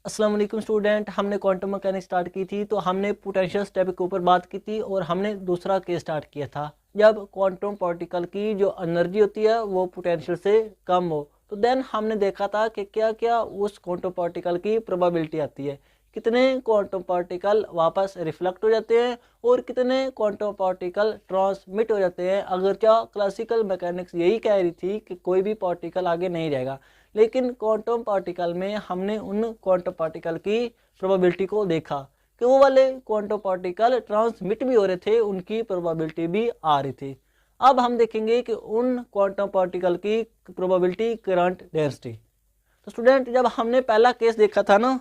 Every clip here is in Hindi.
अस्सलाम वालेकुम स्टूडेंट। हमने क्वांटम मैकेनिक्स स्टार्ट की थी तो हमने पोटेंशियल स्टेप के ऊपर बात की थी और हमने दूसरा केस स्टार्ट किया था जब क्वांटम पार्टिकल की जो एनर्जी होती है वो पोटेंशियल से कम हो। तो देन हमने देखा था कि क्या क्या उस क्वांटम पार्टिकल की प्रोबेबिलिटी आती है, कितने क्वांटम पार्टिकल वापस रिफ्लेक्ट हो जाते हैं और कितने क्वांटम पार्टिकल ट्रांसमिट हो जाते हैं। अगर क्या क्लासिकल मैकेनिक्स यही कह रही थी कि कोई भी पार्टिकल आगे नहीं जाएगा, लेकिन क्वांटम पार्टिकल में हमने उन क्वांटम पार्टिकल की प्रोबेबिलिटी को देखा कि वो वाले क्वांटम पार्टिकल ट्रांसमिट भी हो रहे थे, उनकी प्रोबेबिलिटी भी आ रही थी। अब हम देखेंगे कि उन क्वांटम पार्टिकल की प्रोबेबिलिटी करंट डेंसिटी। तो स्टूडेंट, जब हमने पहला केस देखा था ना,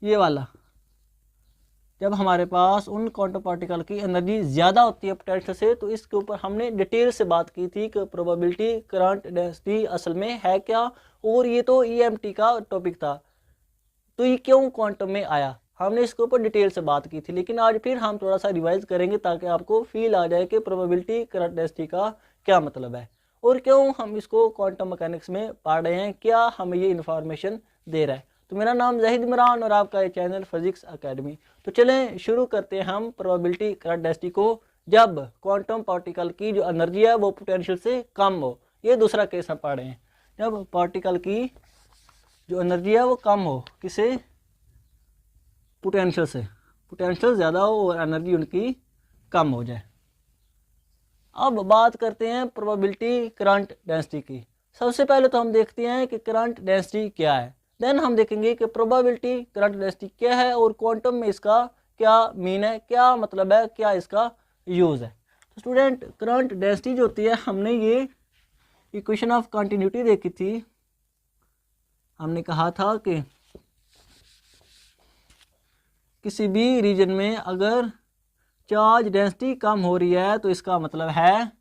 ये वाला, जब हमारे पास उन क्वांटम पार्टिकल की एनर्जी ज़्यादा होती है पोटेंशियल से, तो इसके ऊपर हमने डिटेल से बात की थी कि प्रोबेबिलिटी करंट डेंसिटी असल में है क्या। और ये तो ईएमटी का टॉपिक था, तो ये क्यों क्वांटम में आया, हमने इसके ऊपर डिटेल से बात की थी। लेकिन आज फिर हम थोड़ा सा रिवाइज करेंगे ताकि आपको फील आ जाए कि प्रोबेबिलिटी करंट डेंसिटी का क्या मतलब है और क्यों हम इसको क्वांटम मैकेनिक्स में पढ़ रहे हैं, क्या हमें ये इन्फॉर्मेशन दे रहा है। तो मेरा नाम जहीद इमरान और आपका ये चैनल फिजिक्स एकेडमी। तो चलें शुरू करते हैं हम प्रोबेबिलिटी करंट डेंसिटी को जब क्वांटम पार्टिकल की जो एनर्जी है वो पोटेंशियल से कम हो। ये दूसरा केस हम पढ़ रहे हैं, जब पार्टिकल की जो एनर्जी है वो कम हो, किसे, पोटेंशियल से, पोटेंशियल ज़्यादा हो और एनर्जी उनकी कम हो जाए। अब बात करते हैं प्रोबेबिलिटी करंट डेंसिटी की। सबसे पहले तो हम देखते हैं कि करंट डेंसिटी क्या है, देन हम देखेंगे कि प्रोबेबिलिटी करंट डेंसिटी क्या है और क्वांटम में इसका क्या मीन है, क्या मतलब है, क्या इसका यूज़ है। तो स्टूडेंट, करंट डेंसिटी जो होती है, हमने ये इक्वेशन ऑफ कंटिन्यूटी देखी थी। हमने कहा था कि किसी भी रीजन में अगर चार्ज डेंसिटी कम हो रही है तो इसका मतलब है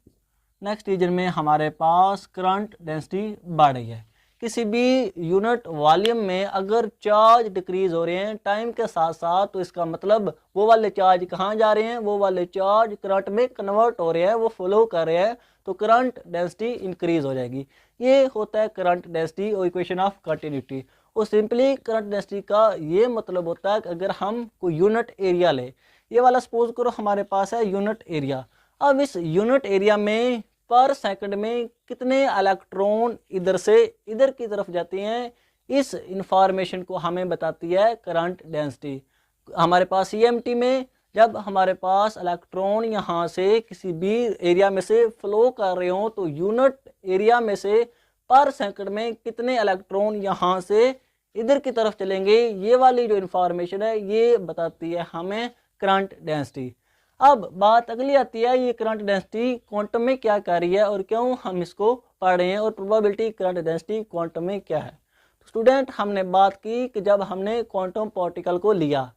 नेक्स्ट रीजन में हमारे पास करंट डेंसिटी बढ़ रही है। किसी भी यूनिट वॉल्यूम में अगर चार्ज डिक्रीज हो रहे हैं टाइम के साथ साथ, तो इसका मतलब वो वाले चार्ज कहाँ जा रहे हैं, वो वाले चार्ज करंट में कन्वर्ट हो रहे हैं, वो फ्लो कर रहे हैं, तो करंट डेंसिटी इंक्रीज हो जाएगी। ये होता है करंट डेंसिटी और इक्वेशन ऑफ कंटिन्यूटी। और सिंपली करंट डेंसिटी का ये मतलब होता है कि अगर हम कोई यूनिट एरिया ले, ये वाला सपोज करो हमारे पास है यूनिट एरिया। अब इस यूनिट एरिया में पर सेकंड में कितने इलेक्ट्रॉन इधर से इधर की तरफ जाते हैं, इस इंफॉर्मेशन को हमें बताती है करंट डेंसिटी। हमारे पास ईएमटी में जब हमारे पास इलेक्ट्रॉन यहाँ से किसी भी एरिया में से फ्लो कर रहे हो, तो यूनिट एरिया में से पर सेकंड में कितने इलेक्ट्रॉन यहाँ से इधर की तरफ चलेंगे, ये वाली जो इंफॉर्मेशन है ये बताती है हमें करंट डेंसिटी। अब बात अगली आती है, ये करंट डेंसिटी क्वांटम में क्या कर रही है और क्यों हम इसको पढ़ रहे हैं, और प्रोबेबिलिटी करंट डेंसिटी क्वांटम में क्या है। तो स्टूडेंट, हमने बात की कि जब हमने क्वांटम पार्टिकल को लिया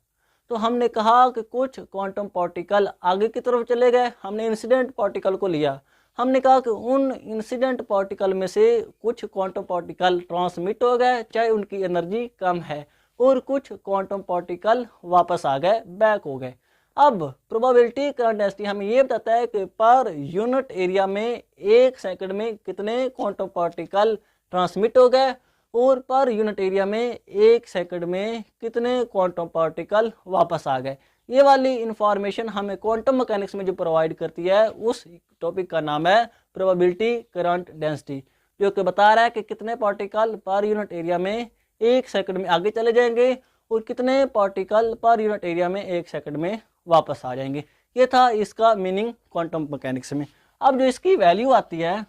तो हमने कहा कि कुछ क्वांटम पार्टिकल आगे की तरफ चले गए, हमने इंसिडेंट पार्टिकल को लिया। हमने कहा कि उन इंसिडेंट पार्टिकल में से कुछ क्वांटम पार्टिकल ट्रांसमिट हो गए चाहे उनकी एनर्जी कम है, और कुछ क्वांटम पार्टिकल वापस आ गए, बैक हो गए। अब प्रोबेबिलिटी करंट डेंसिटी हमें ये बताता है कि पर यूनिट एरिया में एक सेकंड में कितने क्वांटम पार्टिकल ट्रांसमिट हो गए और पर यूनिट एरिया में एक सेकंड में कितने क्वांटम पार्टिकल वापस आ गए। ये वाली इंफॉर्मेशन हमें क्वांटम मैकेनिक्स में जो प्रोवाइड करती है उस टॉपिक का नाम है प्रोबेबिलिटी करंट डेंसिटी, जो कि बता रहा है कि कितने पार्टिकल पर यूनिट एरिया में एक सेकंड में आगे चले जाएंगे और कितने पार्टिकल पर यूनिट एरिया में एक सेकंड में वापस आ जाएंगे। ये था इसका मीनिंग क्वांटम मैकेनिक्स में। अब जो इसकी वैल्यू आती है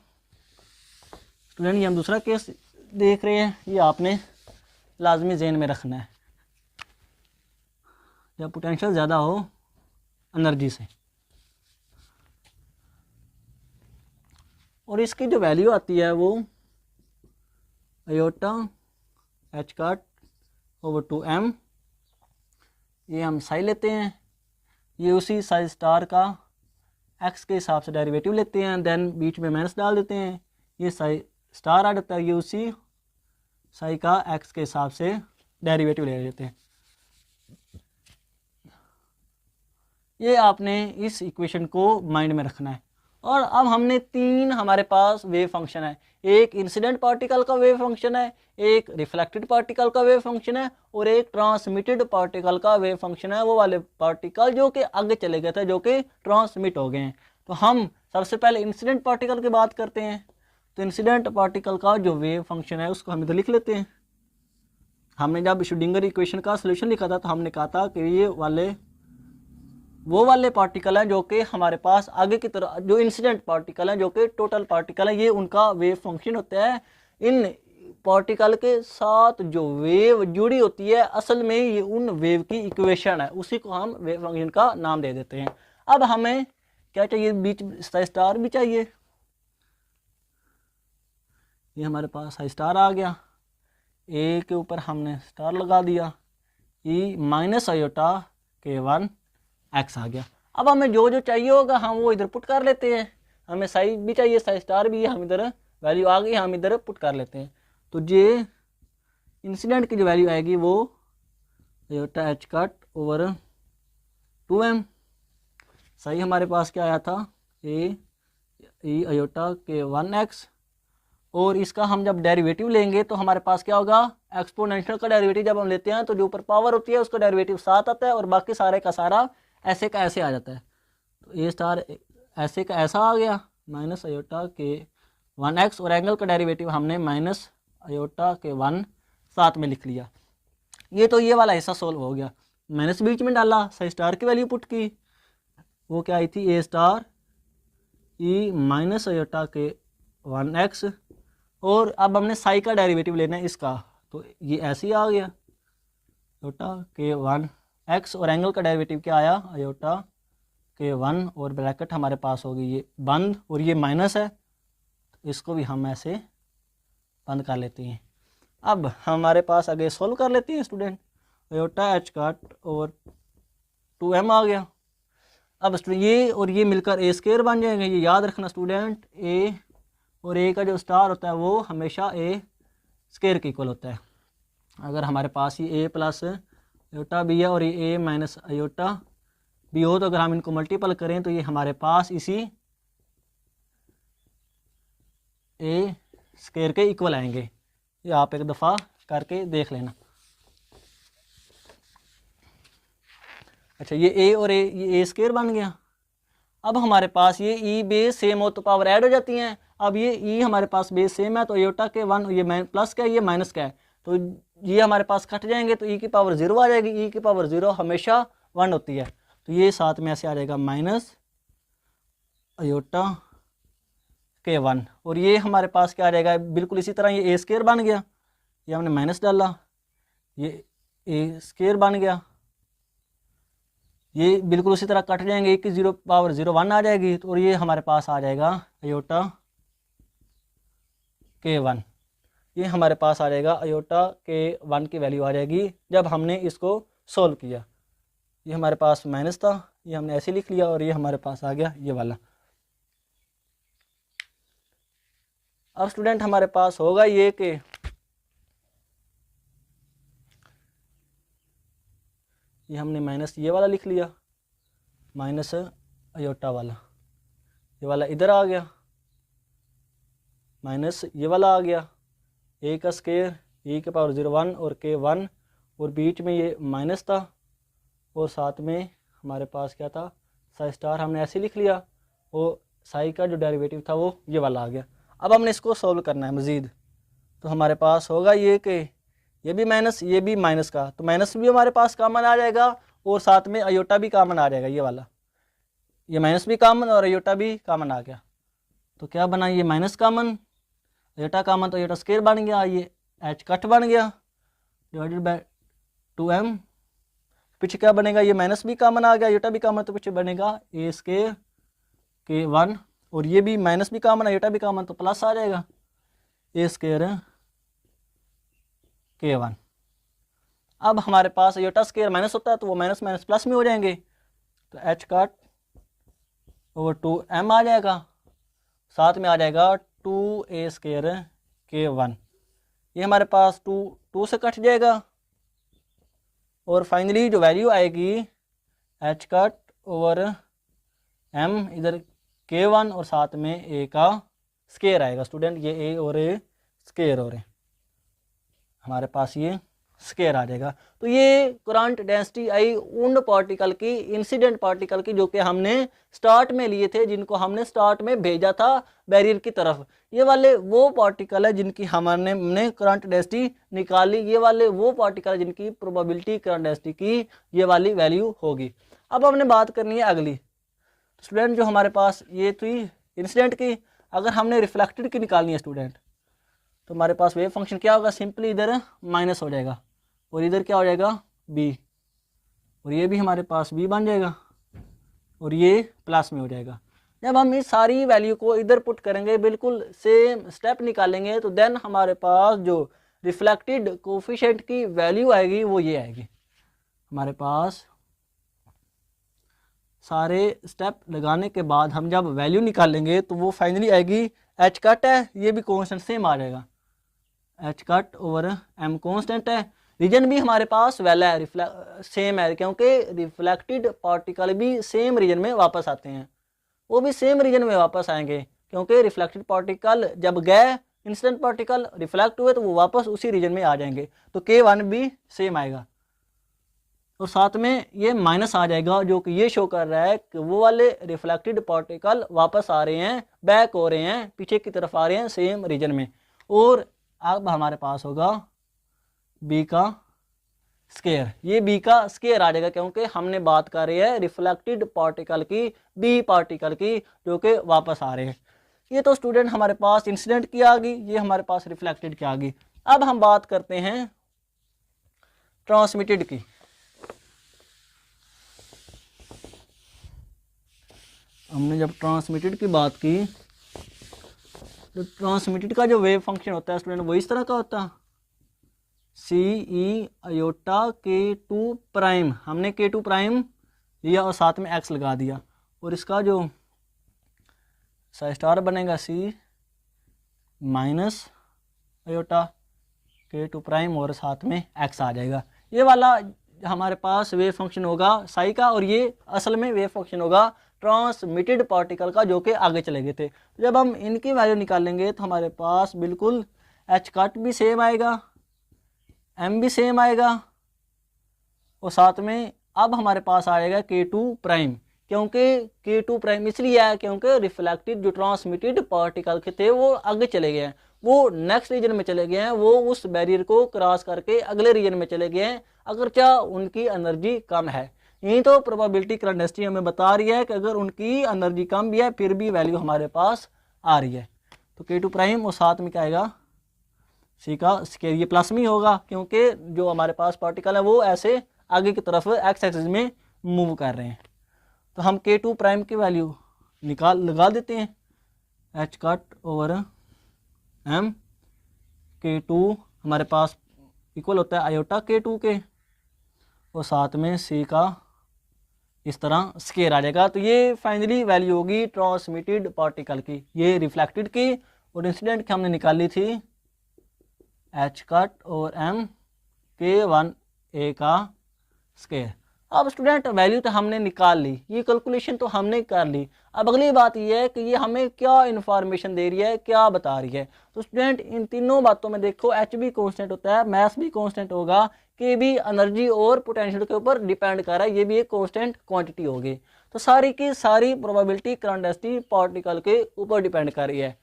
स्टूडेंट, ये हम दूसरा केस देख रहे हैं, ये आपने लाजमी जेहन में रखना है। जब पोटेंशियल ज़्यादा हो एनर्जी से, और इसकी जो वैल्यू आती है वो आयोटा एच काट ओवर 2m, ये हम साई लेते हैं, ये उसी साई स्टार का एक्स के हिसाब से डेरिवेटिव लेते हैं, देन बीच में माइनस डाल देते हैं, ये साई स्टार आ जाता है, ये उसी साई का एक्स के हिसाब से डेरिवेटिव ले लेते हैं। ये आपने इस इक्वेशन को माइंड में रखना है। और अब हमने तीन हमारे पास वेव फंक्शन है, एक इंसिडेंट पार्टिकल का वेव फंक्शन है, एक रिफ्लेक्टेड पार्टिकल का वेव फंक्शन है और एक ट्रांसमिटेड पार्टिकल का वेव फंक्शन है, वो वाले पार्टिकल जो कि आगे चले गए थे, जो कि ट्रांसमिट हो गए हैं। तो हम सबसे पहले इंसिडेंट पार्टिकल की बात करते हैं। तो इंसिडेंट पार्टिकल का जो वेव फंक्शन है उसको हम इधर लिख लेते हैं। हमने जब श्रोडिंगर इक्वेशन का सोल्यूशन लिखा था तो हमने कहा था कि ये वो वाले पार्टिकल हैं जो कि हमारे पास आगे की तरफ, जो इंसिडेंट पार्टिकल हैं जो कि टोटल पार्टिकल हैं, ये उनका वेव फंक्शन होता है। इन पार्टिकल के साथ जो वेव जुड़ी होती है असल में ये उन वेव की इक्वेशन है, उसी को हम वेव फंक्शन का नाम दे देते हैं। अब हमें क्या चाहिए, बीच स्टार भी चाहिए। ये हमारे पास स्टार आ गया, ए के ऊपर हमने स्टार लगा दिया, E minus iota K1 x आ गया। अब हमें जो जो चाहिए होगा हम वो इधर पुट कर लेते हैं। हमें साई भी चाहिए, साई स्टार भी, हम इधर वैल्यू आ गई, हम इधर पुट कर लेते हैं। तो ये इंसिडेंट की जो वैल्यू आएगी वो iota H cut over 2m। सही हमारे पास क्या आया था, ए ई आयोटा K1 x। और इसका हम जब डेरिवेटिव लेंगे तो हमारे पास क्या होगा, एक्सपोनेंशियल का डेरिवेटिव जब हम लेते हैं तो जो ऊपर पावर होती है उसका डेरिवेटिव साथ आता है और बाकी सारे का सारा ऐसे का ऐसे आ जाता है। तो ए स्टार ऐसे का ऐसा आ गया, माइनस आयोटा K1 x, और एंगल का डेरिवेटिव हमने माइनस आयोटा K1 साथ में लिख लिया। ये तो ये वाला हिस्सा सोल्व हो गया। माइनस बीच में डाला, सही स्टार की वैल्यू पुट की, वो क्या आई थी, ए star E minus iota K1 x। और अब हमने साई का डेरिवेटिव लेना है इसका, तो ये ऐसे ही आ गया आयोटा K1 x, और एंगल का डेरिवेटिव क्या आया, आयोटा K1, और ब्रैकेट हमारे पास होगी ये बंद, और ये माइनस है तो इसको भी हम ऐसे बंद कर लेते हैं। अब हमारे पास आगे सोल्व कर लेते हैं student, iota H cut over 2m आ गया। अब स्टूडेंट ये और ये मिलकर ए स्क्वायर बन जाएंगे। ये याद रखना स्टूडेंट, ए और ए का जो स्टार होता है वो हमेशा ए स्क्वायर के इक्वल होता है। अगर हमारे पास ये ए प्लस आयोटा बी है और ये ए माइनस आयोटा बी हो, तो अगर हम इनको मल्टीपल करें तो ये हमारे पास इसी ए स्क्वायर के इक्वल आएंगे। ये आप एक दफ़ा करके देख लेना। अच्छा, ये ए और ये ए स्क्वायर बन गया। अब हमारे पास ये ई बेस सेम हो तो पावर ऐड हो जाती हैं। अब ये ई हमारे पास बेस सेम है तो आयोटा K1, ये प्लस का है, ये माइनस का है, तो ये हमारे पास कट जाएंगे तो ई की पावर 0 आ जाएगी। ई की पावर 0 हमेशा 1 होती है, तो ये साथ में ऐसे आ जाएगा माइनस आयोटा K1, और ये हमारे पास क्या आ जाएगा, बिल्कुल इसी तरह ये ए स्क्वायर बन गया, ये हमने माइनस डाला, ये ए स्क्वायर बन गया, ये बिल्कुल उसी तरह कट जाएंगे, एक की 0 पावर 0 1 आ जाएगी, तो और ये हमारे पास आ जाएगा आयोटा K1। ये हमारे पास आ जाएगा आयोटा K1 की वैल्यू आ जाएगी जब हमने इसको सोल्व किया। ये हमारे पास माइनस था, ये हमने ऐसे लिख लिया, और ये हमारे पास आ गया ये वाला। अब स्टूडेंट हमारे पास होगा ये कि ये हमने माइनस ये वाला लिख लिया, माइनस आयोटा वाला, ये वाला इधर आ गया, माइनस ये वाला आ गया, ए का स्क्वायर ई के पावर 0 1 और K1, और बीच में ये माइनस था, और साथ में हमारे पास क्या था, साई स्टार हमने ऐसे लिख लिया, और साई का जो डेरिवेटिव था वो ये वाला आ गया। अब हमने इसको सॉल्व करना है मज़ीद, तो हमारे पास होगा ये कि ये भी माइनस, ये भी माइनस का, तो माइनस भी हमारे पास कॉमन आ जाएगा, और साथ में आयोटा भी कॉमन आ जाएगा, ये वाला, ये माइनस भी कॉमन और आयोटा भी कॉमन आ गया। तो क्या बना, ये माइनस कॉमन, आयोटा कॉमन, तो आयोटा स्क्वायर बन गया, ये एच कट बन गया डिवाइडेड बाय 2m। पीछे क्या बनेगा, ये माइनस भी कॉमन आ गया, आयोटा भी कॉमन, तो पीछे बनेगा ए स्क्वायर K1, और ये भी माइनस भी कॉमन, आयोटा भी कॉमन, तो प्लस आ जाएगा ए स्क्वायर K1। अब हमारे पास आयोटा स्क्वायर माइनस होता है तो वो माइनस माइनस प्लस में हो जाएंगे, तो एच कट ओवर 2m आ जाएगा, साथ में आ जाएगा 2a स्क्वायर K1। ये हमारे पास 2 से कट जाएगा, और फाइनली जो वैल्यू आएगी एच कट ओवर m, इधर K1 और साथ में A का स्केयर आएगा स्टूडेंट। ये A और A स्केयर हो रहे हैं, हमारे पास ये स्केयर आ जाएगा। तो ये करंट डेंसिटी आई उन पार्टिकल की, इंसिडेंट पार्टिकल की, जो कि हमने स्टार्ट में लिए थे, जिनको हमने स्टार्ट में भेजा था बैरियर की तरफ। ये वाले वो पार्टिकल है जिनकी हमने करंट डेंसिटी निकाली। ये वाले वो पार्टिकल है जिनकी प्रोबेबिलिटी करंट डेंसिटी की ये वाली वैल्यू होगी। अब हमने बात करनी है अगली। स्टूडेंट जो हमारे पास ये थी इंसिडेंट की, अगर हमने रिफ्लेक्टेड की निकालनी है स्टूडेंट, तो हमारे पास वेव फंक्शन क्या होगा, सिंपली इधर माइनस हो जाएगा और इधर क्या हो जाएगा बी, और ये भी हमारे पास बी बन जाएगा और ये प्लस में हो जाएगा। जब हम इस सारी वैल्यू को इधर पुट करेंगे, बिल्कुल सेम स्टेप निकालेंगे, तो देन हमारे पास जो रिफ्लेक्टेड कोफिशिएंट की वैल्यू आएगी वो ये आएगी। हमारे पास सारे स्टेप लगाने के बाद हम जब वैल्यू निकालेंगे तो वो फाइनली आएगी एच कट है, ये भी कॉन्स्टेंट सेम आ जाएगा, H cut over M constant है। रीजन भी हमारे पास वैला है, सेम है, क्योंकि रिफ्लेक्टेड पार्टिकल भी सेम रीजन में वापस आते हैं, वो भी सेम रीजन में वापस आएंगे, क्योंकि रिफ्लेक्टेड पार्टिकल जब गए, इंसिडेंट पार्टिकल रिफ्लेक्ट हुए, तो वो वापस उसी रीजन में आ जाएंगे। तो K1 भी सेम आएगा और साथ में ये माइनस आ जाएगा, जो कि ये शो कर रहा है कि वो वाले रिफ्लेक्टेड पार्टिकल वापस आ रहे हैं, बैक हो रहे हैं, पीछे की तरफ आ रहे हैं सेम रीजन में। और अब हमारे पास होगा बी का स्केयर, ये बी का स्केयर आ जाएगा, क्योंकि हमने बात कर रहे हैं रिफ्लेक्टेड पार्टिकल की, बी पार्टिकल की, जो कि वापस आ रहे हैं। ये तो स्टूडेंट हमारे पास इंसिडेंट की आ गई, ये हमारे पास रिफ्लेक्टेड की आ गई। अब हम बात करते हैं ट्रांसमिटेड की। हमने जब ट्रांसमिटेड की बात की, तो ट्रांसमिटेड का जो वेव फंक्शन होता है स्टूडेंट वो इस तरह का होता है, सी ई आयोटा K2 प्राइम, हमने K2 प्राइम लिया और साथ में एक्स लगा दिया, और इसका जो स्टार बनेगा सी माइनस आयोटा K2 प्राइम और साथ में एक्स आ जाएगा। ये वाला हमारे पास वेव फंक्शन होगा साई का, और ये असल में वेव फंक्शन होगा ट्रांसमिटेड पार्टिकल का, जो कि आगे चले गए थे। जब हम इनकी वैल्यू निकालेंगे तो हमारे पास बिल्कुल एच कट भी सेम आएगा, एम भी सेम आएगा, और साथ में अब हमारे पास आएगा K2 प्राइम, क्योंकि K2 प्राइम इसलिए आया क्योंकि रिफ्लेक्टेड जो ट्रांसमिटेड पार्टिकल के थे वो आगे चले गए हैं, वो नेक्स्ट रीजन में चले गए हैं, वो उस बैरियर को क्रॉस करके अगले रीजन में चले गए हैं, अगर क्या उनकी एनर्जी कम है। यही तो प्रोबेबिलिटी करंट डेंसिटी हमें बता रही है कि अगर उनकी एनर्जी कम भी है फिर भी वैल्यू हमारे पास आ रही है। तो K2 प्राइम और साथ में क्या आएगा सी का स्केयर, ये प्लस में होगा, क्योंकि जो हमारे पास पार्टिकल है वो ऐसे आगे की तरफ एक्स एक्सिस में मूव कर रहे हैं। तो हम K2 प्राइम की वैल्यू लगा देते हैं, H cut over M, K2 हमारे पास इक्वल होता है आयोटा K2 के, और साथ में सी का इस तरह स्केयर आ जाएगा। तो ये फाइनली वैल्यू होगी ट्रांसमिटेड पार्टिकल की, ये रिफ्लेक्टेड की, और इंसिडेंट की हमने निकाली थी एच कट और एम K1 A का स्केयर। अब स्टूडेंट वैल्यू तो हमने निकाल ली, ये कैलकुलेशन तो हमने कर ली। अब अगली बात ये है कि ये हमें क्या इन्फॉर्मेशन दे रही है, क्या बता रही है। तो स्टूडेंट इन तीनों बातों में देखो, एच भी कॉन्स्टेंट होता है, मैथ भी कॉन्स्टेंट होगा, के भी एनर्जी और पोटेंशियल के ऊपर डिपेंड कर रहा है, ये भी एक कॉन्स्टेंट क्वांटिटी होगी। तो सारी की सारी प्रोबेबिलिटी करंट डेंसिटी पार्टिकल के ऊपर डिपेंड कर रही है,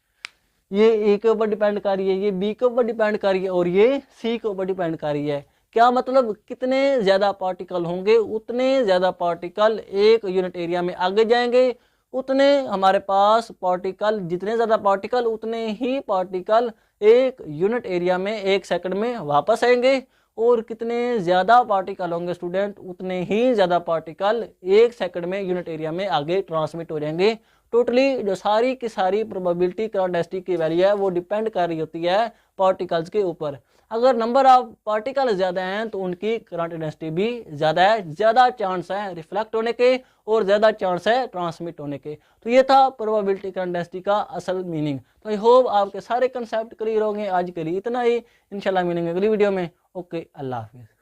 ये ए के ऊपर डिपेंड कर रही है, ये बी के ऊपर डिपेंड कर रही है, और ये सी के ऊपर डिपेंड कर रही है। क्या मतलब, कितने ज़्यादा पार्टिकल होंगे उतने ज़्यादा पार्टिकल एक यूनिट एरिया में आगे जाएंगे, उतने हमारे पास पार्टिकल, जितने ज़्यादा पार्टिकल उतने ही पार्टिकल एक यूनिट एरिया में एक सेकंड में वापस आएंगे, और कितने ज़्यादा पार्टिकल होंगे स्टूडेंट उतने ही ज़्यादा पार्टिकल एक सेकंड में यूनिट एरिया में आगे ट्रांसमिट हो जाएंगे। टोटली जो सारी की सारी प्रोबेबिलिटी करंट डेंसिटी की वैल्यू है वो डिपेंड कर रही होती है पार्टिकल्स के ऊपर। अगर नंबर ऑफ पार्टिकल ज़्यादा हैं तो उनकी करंट डेंसिटी भी ज़्यादा है, ज़्यादा चांस है रिफ्लेक्ट होने के और ज़्यादा चांस है ट्रांसमिट होने के। तो ये था प्रोबेबिलिटी करंट डेंसिटी का असल मीनिंग। तो आई होप आपके सारे कंसेप्ट क्लियर हो गए। आज के लिए इतना ही, इंशाल्लाह मिलेंगे अगली वीडियो में। ओके, अल्लाह हाफिज़।